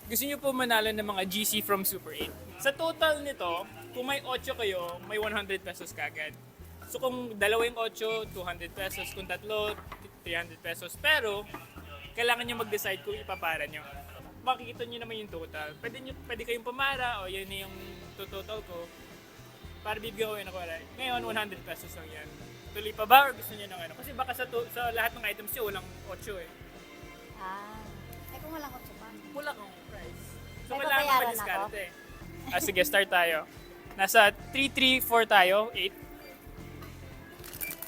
Gusto nyo po manalo ng mga GC from Super 8. Sa total nito, kung may 8 kayo, may 100 pesos kagad. So kung dalawa yung 8, 200 pesos. Kung tatlo, 300 pesos. Pero, kailangan nyo mag-decide kung ipapara nyo. Makikita nyo naman yung total. Pwede kayong pumara, o yan na yung total ko. Para bibigyan ko yun ako. Ngayon, 100 pesos lang yan. Tuloy pa ba or gusto nyo ng ano? Kasi baka sa lahat ng items nyo, walang 8 eh. Kung walang kotse pa. Wala kang price. So, May kailangan babayaran ma-discarte. Sige, start tayo. Nasa 3, 3, 4 tayo, 8.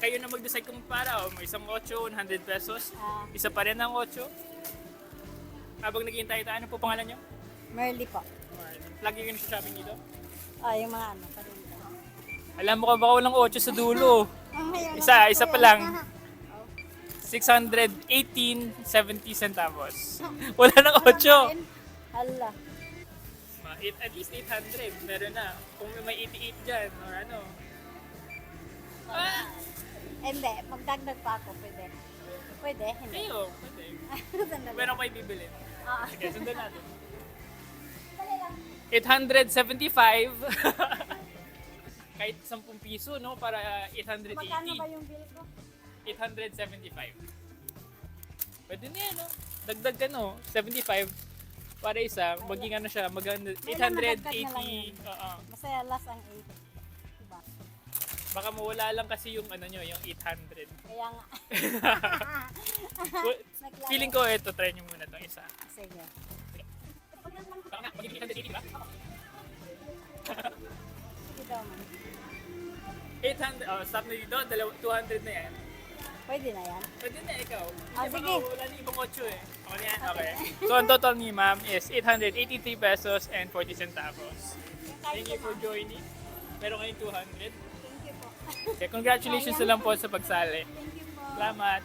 Kayo na mag-decide kung para, may isang 8, 100 pesos. Isa pa rin ang 8. Habang naghihintay tayo, ano po pangalan nyo? Merly po. Lagi kayo shopping dito? Yung mga ano, palinda. Alam mo ka baka walang 8 sa dulo. Isa pa lang. 618.70 centavos. Wala nang 8. Hala. At least 800. Meron na. Kung may 88 dyan, or ano. Hindi, magdagdag pa ako, pwede. Pwede, hindi. Ayo, pwede. Sandali. Meron kayo bibili. Ah. Sige, sundan natin. Dali lang. 875. Kahit 10 piso, no? Para 880. Magkano ba yung bill ko? 875. Pwede na yan, no? Dagdag ka, no? 75. Para isa, maging ano siya, maganda. Madagdag na lang 880. yun. Oo. Masaya last ang 8. Diba? Baka mawala lang kasi yung ano nyo, yung 800. Kaya nga. Naglaro. Feeling ko, ito, try nyo muna itong isa. Sige. Baka nga, maging 880 ba? Sige daw man. 800, stop na dito, 200 na yan. Pwede na yan. Pwede na, ikaw. Sige. Wala na ibang 8 eh. Okay na yan? Okay. So, ang total ni ma'am is 883 pesos and 40 centavos. Thank you for joining. Meron kayong 200. Thank you po. Okay, congratulations na lang po sa pagsali. Thank you po. Salamat.